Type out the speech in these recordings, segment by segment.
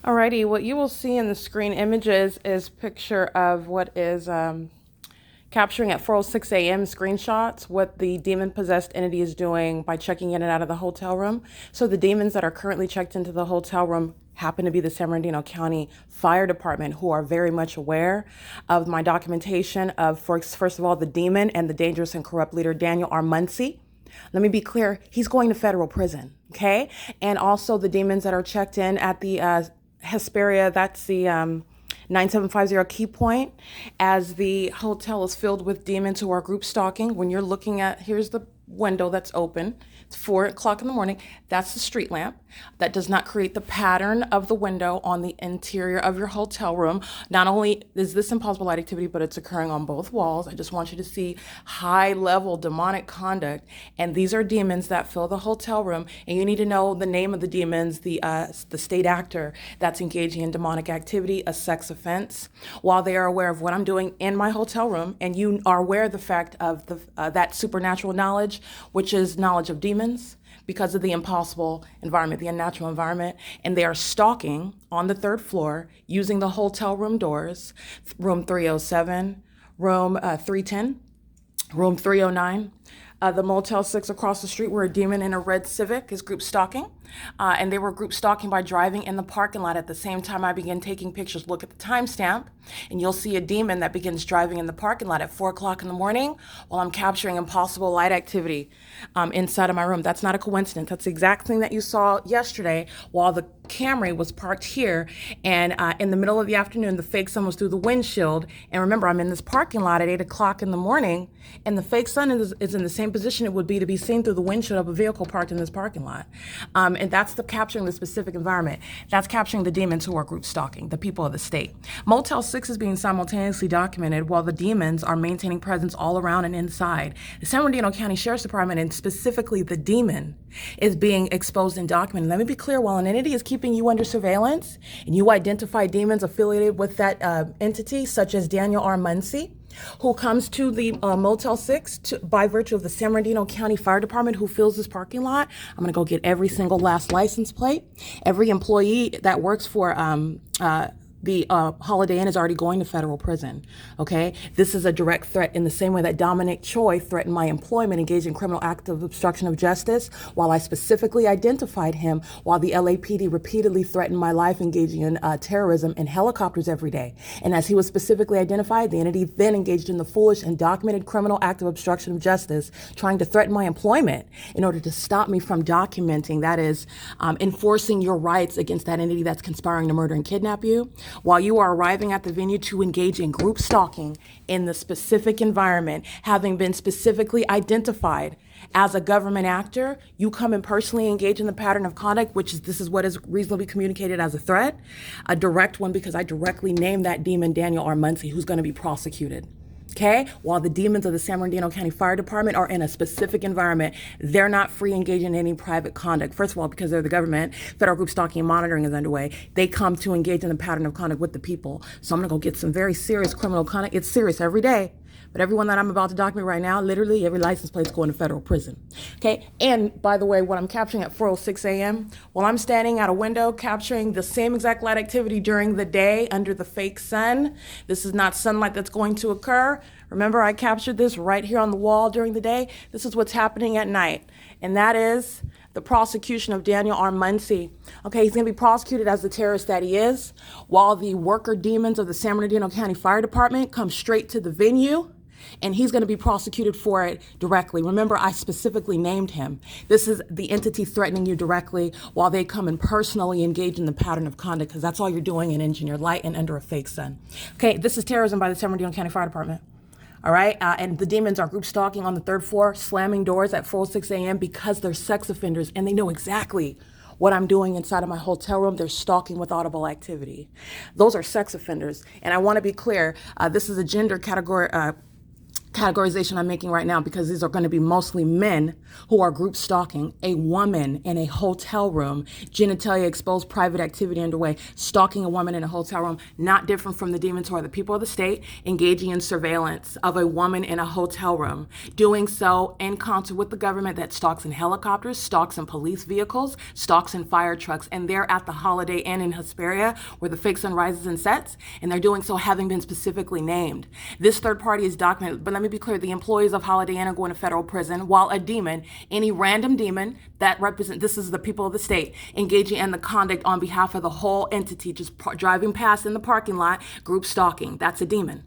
Alrighty, what you will see in the screen images is picture of what is capturing at 4:06 a.m. screenshots what the demon-possessed entity is doing by checking in and out of the hotel room. So the demons that are currently checked into the hotel room happen to be the San Bernardino County Fire Department, who are very much aware of my documentation of, first of all, the demon and the dangerous and corrupt leader, Daniel R. Muncie. Let me be clear, he's going to federal prison, okay? And also the demons that are checked in at the Hesperia, that's the 9750 key point, as the hotel is filled with demons who are group stalking. When you're looking at, here's the window that's open. It's 4 o'clock in the morning. That's the street lamp. That does not create the pattern of the window on the interior of your hotel room. Not only is this impossible light activity, but it's occurring on both walls. I just want you to see high level demonic conduct. And these are demons that fill the hotel room. And you need to know the name of the demons, the state actor that's engaging in demonic activity, a sex offense, while they are aware of what I'm doing in my hotel room. And you are aware of the fact of that supernatural knowledge, which is knowledge of demons, because of the impossible environment, the unnatural environment, and they are stalking on the third floor using the hotel room doors, room 307, room 310, room 309, the Motel 6 across the street, where a demon in a red Civic is group stalking. And they were group stalking by driving in the parking lot at the same time I began taking pictures. Look at the timestamp, and you'll see a demon that begins driving in the parking lot at 4 o'clock in the morning while I'm capturing impossible light activity inside of my room. That's not a coincidence. That's the exact thing that you saw yesterday while the Camry was parked here, and in the middle of the afternoon, the fake sun was through the windshield. And remember, I'm in this parking lot at 8 o'clock in the morning, and the fake sun is in the same position it would be to be seen through the windshield of a vehicle parked in this parking lot. And that's capturing the specific environment. That's capturing the demons who are group stalking, the people of the state. Motel 6 is being simultaneously documented while the demons are maintaining presence all around and inside. The San Bernardino County Sheriff's Department, and specifically the demon, is being exposed and documented. Let me be clear, while an entity is keeping you under surveillance and you identify demons affiliated with that entity, such as Daniel R. Muncie, who comes to the Motel 6 by virtue of the San Bernardino County Fire Department, who fills this parking lot. I'm going to go get every single last license plate. Every employee that works for the Holiday Inn is already going to federal prison, okay? This is a direct threat in the same way that Dominic Choi threatened my employment, engaged in criminal act of obstruction of justice, while I specifically identified him, while the LAPD repeatedly threatened my life, engaging in terrorism in helicopters every day. And as he was specifically identified, the entity then engaged in the foolish and documented criminal act of obstruction of justice, trying to threaten my employment in order to stop me from documenting, that is, enforcing your rights against that entity that's conspiring to murder and kidnap you, while you are arriving at the venue to engage in group stalking in the specific environment, having been specifically identified as a government actor. You come and personally engage in the pattern of conduct, this is what is reasonably communicated as a threat, a direct one, because I directly named that demon Daniel R. Muncie, who's going to be prosecuted. Okay, while the demons of the San Bernardino County Fire Department are in a specific environment, they're not free engaging in any private conduct. First of all, because they're the government, federal group stalking and monitoring is underway. They come to engage in the pattern of conduct with the people. So I'm gonna go get some very serious criminal conduct. It's serious every day. But everyone that I'm about to document right now, literally every license plate's going to federal prison. Okay, and by the way, what I'm capturing at 4:06 a.m., while I'm standing at a window capturing the same exact light activity during the day under the fake sun, this is not sunlight that's going to occur. Remember, I captured this right here on the wall during the day. This is what's happening at night, and that is the prosecution of Daniel R. Muncie. Okay, he's gonna be prosecuted as the terrorist that he is, while the worker demons of the San Bernardino County Fire Department come straight to the venue, and he's going to be prosecuted for it directly. Remember, I specifically named him. This is the entity threatening you directly, while they come and personally engage in the pattern of conduct, because that's all you're doing in engineer light and under a fake sun. Okay, this is terrorism by the San Bernardino County Fire Department. All right, and the demons are group stalking on the third floor, slamming doors at 4:06 a.m. because they're sex offenders, and they know exactly what I'm doing inside of my hotel room. They're stalking with audible activity. Those are sex offenders, and I want to be clear. This is a gender category. categorization I'm making right now, because these are going to be mostly men who are group stalking a woman in a hotel room, genitalia exposed, private activity underway, stalking a woman in a hotel room, not different from the demons who are the people of the state engaging in surveillance of a woman in a hotel room, doing so in concert with the government that stalks in helicopters, stalks in police vehicles, stalks in fire trucks, and they're at the Holiday Inn in Hesperia where the fake sun rises and sets, and they're doing so having been specifically named. This third party is documented, but let me be clear, the employees of Holiday Inn are going to federal prison, while a demon, any random demon that represents, this is the people of the state, engaging in the conduct on behalf of the whole entity, just driving past in the parking lot, group stalking, that's a demon.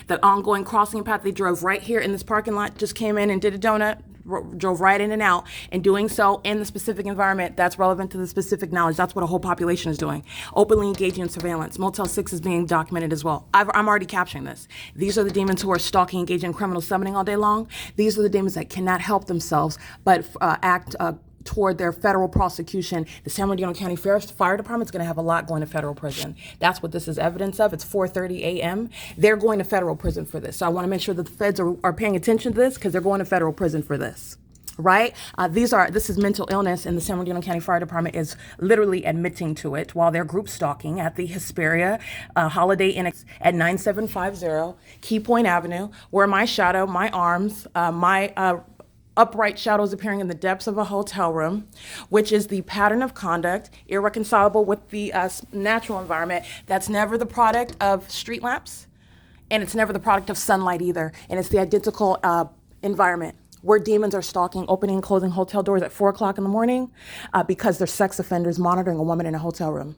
The ongoing crossing path, they drove right here in this parking lot, just came in and did a donut, drove right in and out, and doing so in the specific environment that's relevant to the specific knowledge. That's what a whole population is doing. Openly engaging in surveillance. Motel 6 is being documented as well. I'm already capturing this. These are the demons who are stalking, engaging in criminal summoning all day long. These are the demons that cannot help themselves but act toward their federal prosecution. The San Bernardino County Fire Department is going to have a lot going to federal prison. That's what this is evidence of. It's 4:30 a.m. They're going to federal prison for this. So I want to make sure that the feds are paying attention to this, because they're going to federal prison for this. Right? This is mental illness, and the San Bernardino County Fire Department is literally admitting to it while they're group stalking at the Hesperia Holiday Inn at 9750 Key Point Avenue, where my shadow, my arms, my upright shadows appearing in the depths of a hotel room, which is the pattern of conduct irreconcilable with the natural environment. That's never the product of street lamps, and it's never the product of sunlight either. And it's the identical environment where demons are stalking, opening and closing hotel doors at 4 o'clock in the morning because they're sex offenders monitoring a woman in a hotel room.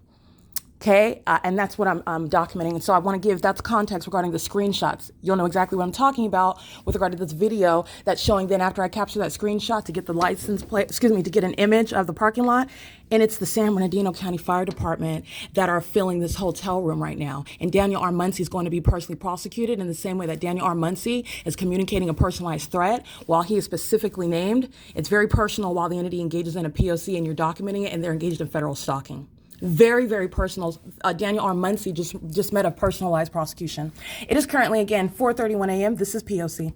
Okay, and that's what I'm documenting. And so I want to give, that's context regarding the screenshots. You'll know exactly what I'm talking about with regard to this video that's showing then after I capture that screenshot to get the license plate, to get an image of the parking lot. And it's the San Bernardino County Fire Department that are filling this hotel room right now. And Daniel R. Muncie is going to be personally prosecuted in the same way that Daniel R. Muncie is communicating a personalized threat while he is specifically named. It's very personal while the entity engages in a P.O.C. and you're documenting it, and they're engaged in federal stalking. Very, very personal. Daniel R. Muncie just met a personalized prosecution. It is currently, again, 4:31 a.m. This is P.O.C.